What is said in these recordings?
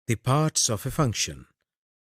The parts of a function.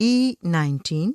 E19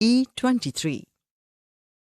E23.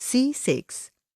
C6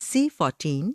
C14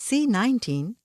C19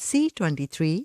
C23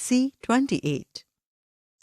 C28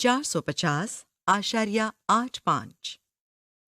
450.85.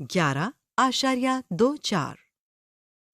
11.24.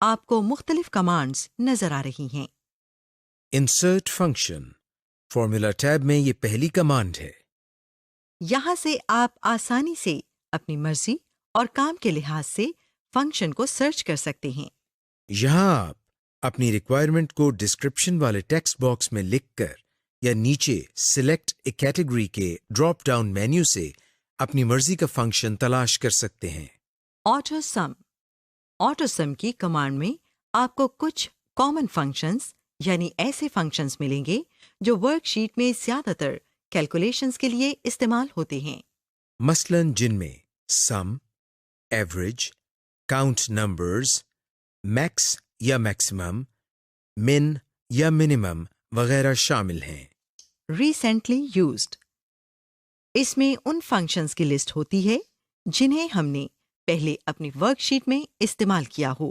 آپ کو مختلف commands نظر آ رہی ہیں۔ Insert function. فارمولا ٹیب میں یہ پہلی کمانڈ ہے۔ یہاں سے آپ آسانی سے اپنی مرضی اور کام کے لحاظ سے فنکشن کو سرچ کر سکتے ہیں۔ یہاں آپ اپنی ریکوائرمنٹ کو ڈسکرپشن والے ٹیکسٹ باکس میں لکھ کر یا نیچے سلیکٹ اے کیٹیگری کے ڈراپ ڈاؤن مینیو سے اپنی مرضی کا فنکشن تلاش کر سکتے ہیں۔ آٹو سم۔ آٹو سم کی کمانڈ میں آپ کو کچھ کامن فنکشنز یعنی ایسے فنکشنز ملیں گے جو ورک شیٹ میں زیادہ تر کیلکولیشنز کے لیے استعمال ہوتے ہیں۔ مثلاً جن میں سم، ایوریج، کاؤنٹ نمبرز، میکس یا میکسیمم، من یا منیمم وغیرہ شامل ہیں۔ Recently used. اس میں ان فنکشنز کی لسٹ ہوتی ہے جنہیں ہم نے پہلے اپنی ورک شیٹ میں استعمال کیا ہو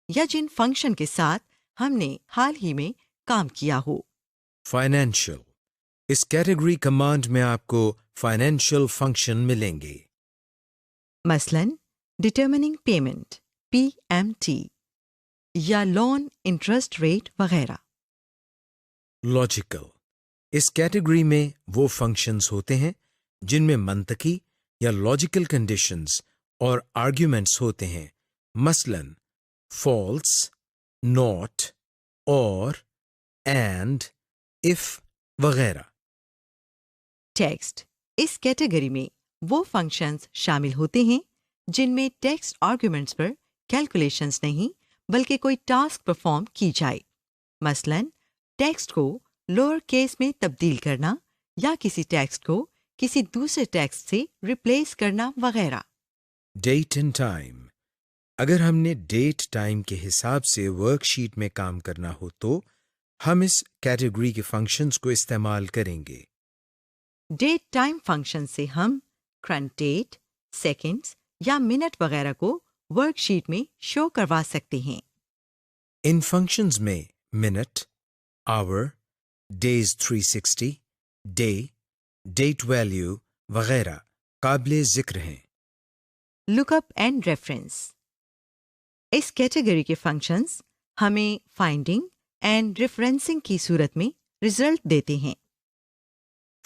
یا جن فنکشن کے ساتھ ہم نے حال ہی میں کام کیا ہو۔ فائنینشیل۔ اس کیٹیگری کمانڈ میں آپ کو فائنینشیل فنکشن ملیں گے۔ مثلاً ڈٹرمننگ پیمنٹ PMT یا لون انٹرسٹ ریٹ وغیرہ۔ لاجیکل۔ اس کیٹیگری میں وہ فنکشنز ہوتے ہیں جن میں منطقی یا لاجیکل کنڈیشنز اور آرگیومنٹس ہوتے ہیں، مثلاً فالس، ناٹ، اور، اینڈ، اف وغیرہ۔ ٹیکسٹ۔ اس کیٹیگری میں وہ فنکشنز شامل ہوتے ہیں جن میں ٹیکسٹ آرگومنٹس پر کیلکولیشنز نہیں بلکہ کوئی ٹاسک پرفارم کی جائے، مثلاً ٹیکسٹ کو لوور کیس میں تبدیل کرنا یا کسی ٹیکسٹ کو کسی دوسرے ٹیکسٹ سے ریپلیس کرنا وغیرہ۔ Date and time. اگر ہم نے ڈیٹ ٹائم کے حساب سے ورک شیٹ میں کام کرنا ہو تو ہم اس کیٹیگری کے فنکشنز کو استعمال کریں گے۔ ڈیٹ ٹائم فنکشن سے ہم کرنٹ ڈیٹ، سیکنڈز یا منٹ وغیرہ کو ورک شیٹ میں شو کروا سکتے ہیں۔ ان فنکشنز میں minute, hour, days 360، day, date value وغیرہ قابل ذکر ہیں۔ Look up and reference. اس کیٹیگری کے فنکشنز ہمیں فائنڈنگ اینڈ ریفرنسنگ کی صورت میں رزلٹ دیتے ہیں۔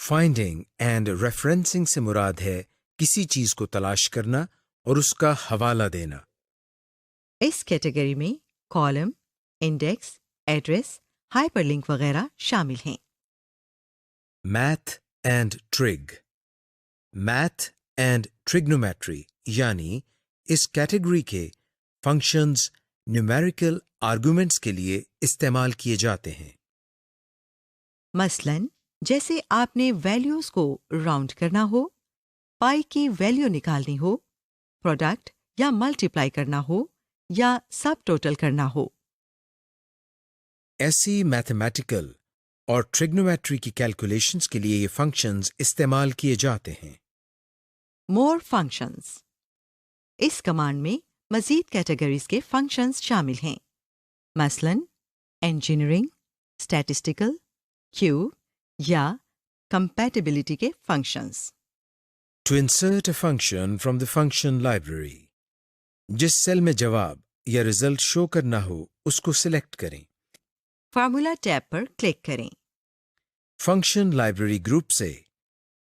فائنڈنگ اینڈ ریفرنسنگ سے مراد ہے کسی چیز کو تلاش کرنا اور اس کا حوالہ دینا۔ اس کیٹیگری میں column, index, address, hyperlink وغیرہ شامل ہیں۔ Math and trig. Math and trigonometry یعنی اس کیٹیگری کے فنکشنز نیومیریکل آرگومنٹس کے لیے استعمال کیے جاتے ہیں۔ مثلاً جیسے آپ نے ویلیوز کو راؤنڈ کرنا ہو، پائی کی ویلیو نکالنی ہو، پروڈکٹ یا ملٹیپلائی کرنا ہو یا سب ٹوٹل کرنا ہو۔ ایسی میتھمیٹیکل اور ٹریگنومیٹری کی کیلکولیشنز کے لیے یہ فنکشنز استعمال کیے جاتے ہیں۔ مور فنکشنز۔ اس کمانڈ میں مزید کیٹیگریز کے فنکشنز شامل ہیں، مثلاً انجینئرنگ، اسٹیٹسٹیکل، کیوب یا کمپیٹیبلٹی کے functions. To insert a function from the function library. جس سیل میں جواب یا رزلٹ شو کرنا ہو اس کو سلیکٹ کریں۔ فارمولا ٹیب پر کلک کریں۔ فنکشن لائبریری گروپ سے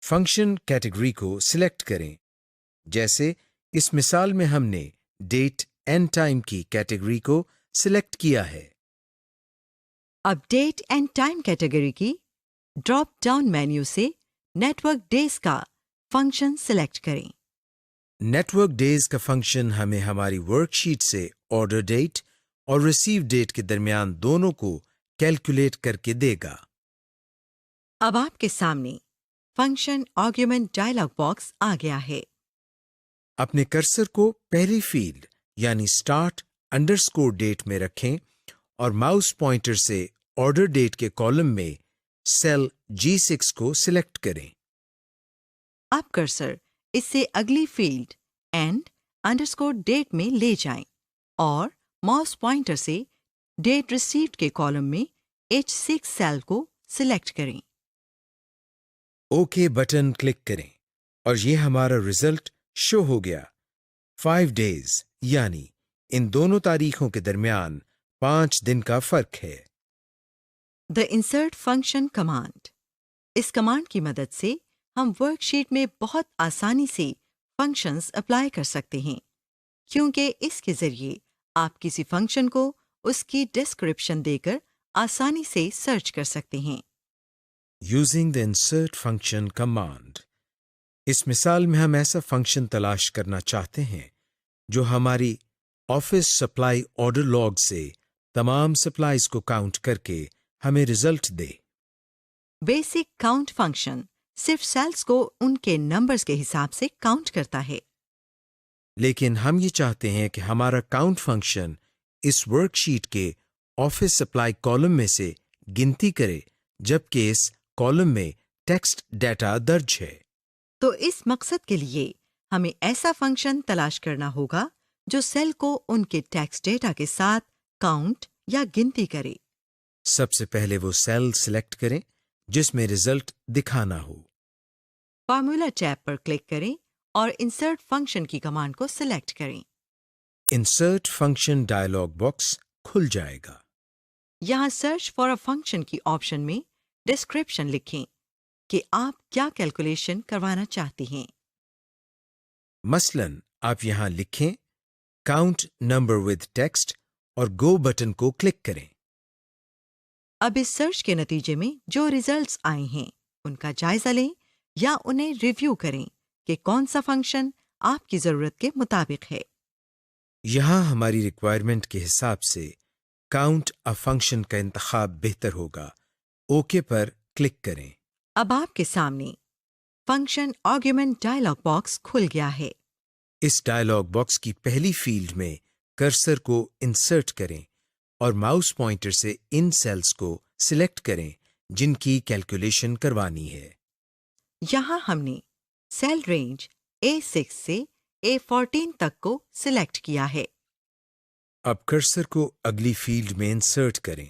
فنکشن کیٹیگری کو سلیکٹ کریں، جیسے اس مثال میں ہم نے ڈیٹ اینڈ ٹائم کی کیٹیگری کو سلیکٹ کیا ہے۔ اب ڈیٹ اینڈ ٹائم کیٹیگری کی ڈراپ ڈاؤن مینیو سے نیٹ ورک ڈیز کا فنکشن سلیکٹ کریں۔ نیٹ ورک ڈیز کا فنکشن ہمیں ہماری ورک شیٹ سے آرڈر ڈیٹ اور ریسیو ڈیٹ کے درمیان دونوں کو کیلکولیٹ کر کے دے گا۔ اب آپ کے سامنے فنکشن آرگیومنٹ ڈائلاگ باکس آ گیا ہے۔ اپنے کرسر کو پہلی فیلڈ یعنی اسٹارٹ انڈرسکور ڈیٹ میں رکھیں اور ماؤس پوائنٹر سے آرڈر ڈیٹ کے کالم میں سیل G6 کو سلیکٹ کریں۔ اب کرسر اس سے اگلی فیلڈ اینڈ انڈرسکور ڈیٹ میں لے جائیں اور ماؤس پوائنٹر سے ڈیٹ ریسیوڈ کے کالم میں H6 سیل کو سلیکٹ کریں۔ اوکے بٹن کلک کریں اور یہ ہمارا رزلٹ شو ہو گیا۔ 5 days یعنی ان دونوں تاریخوں کے درمیان 5 دن کا فرق ہے۔ The insert function command. اس کمانڈ کی مدد سے ہم ورک شیٹ میں بہت آسانی سے فنکشنز اپلائی کر سکتے ہیں، کیونکہ اس کے ذریعے آپ کسی فنکشن کو اس کی ڈسکرپشن دے کر آسانی سے سرچ کر سکتے ہیں۔ Using the insert function command. اس مثال میں ہم ایسا فنکشن تلاش کرنا چاہتے ہیں جو ہماری آفس سپلائی آرڈر لاگ سے تمام سپلائیز کو کاؤنٹ کر کے ہمیں رزلٹ دے۔ بیسک کاؤنٹ فنکشن صرف سیلز کو ان کے نمبرز کے حساب سے کاؤنٹ کرتا ہے، لیکن ہم یہ چاہتے ہیں کہ ہمارا کاؤنٹ فنکشن اس ورک شیٹ کے آفس سپلائی کالم میں سے گنتی کرے جبکہ اس کالم میں ٹیکسٹ ڈیٹا درج ہے۔ تو اس مقصد کے لیے ہمیں ایسا فنکشن تلاش کرنا ہوگا جو سیل کو ان کے ٹیکسٹ ڈیٹا کے ساتھ کاؤنٹ یا گنتی کرے۔ سب سے پہلے وہ سیل سلیکٹ کریں جس میں رزلٹ دکھانا ہو۔ فارمولا ٹیب پر کلک کریں اور انسرٹ فنکشن کی کمانڈ کو سلیکٹ کریں۔ انسرٹ فنکشن ڈائلاگ باکس کھل جائے گا۔ یہاں سرچ فار اے فنکشن کی آپشن میں ڈسکرپشن لکھیں کہ آپ کیا کیلکولیشن کروانا چاہتے ہیں۔ مثلاً آپ یہاں لکھیں کاؤنٹ نمبر ود ٹیکسٹ اور گو بٹن کو کلک کریں۔ اب اس سرچ کے نتیجے میں جو ریزلٹس آئے ہیں ان کا جائزہ لیں یا انہیں ریویو کریں کہ کون سا فنکشن آپ کی ضرورت کے مطابق ہے۔ یہاں ہماری ریکوائرمنٹ کے حساب سے کاؤنٹ ا فنکشن کا انتخاب بہتر ہوگا۔ اوکے پر کلک کریں۔ اب آپ کے سامنے فنکشن آرگیومنٹ ڈائلاگ باکس کھل گیا ہے۔ اس ڈائلاگ باکس کی پہلی فیلڈ میں کرسر کو انسرٹ کریں اور ماؤس پوائنٹر سے ان سیلز کو سلیکٹ کریں جن کی کیلکولیشن کروانی ہے۔ یہاں ہم نے سیل رینج A6 سے A14 تک کو سلیکٹ کیا ہے۔ اب کرسر کو اگلی فیلڈ میں انسرٹ کریں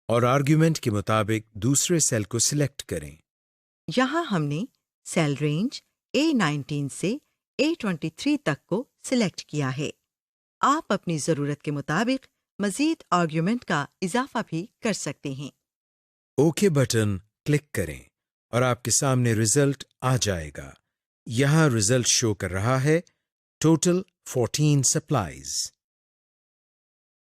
اور آرگیومنٹ کے مطابق دوسرے سیل کو سلیکٹ کریں۔ یہاں ہم نے سیل رینج A19 سے A23 تک کو سلیکٹ کیا ہے۔ آپ اپنی ضرورت کے مطابق مزید آرگیومنٹ کا اضافہ بھی کر سکتے ہیں۔ اوکے بٹن کلک کریں اور آپ کے سامنے رزلٹ آ جائے گا۔ یہاں رزلٹ شو کر رہا ہے ٹوٹل 14 سپلائیز۔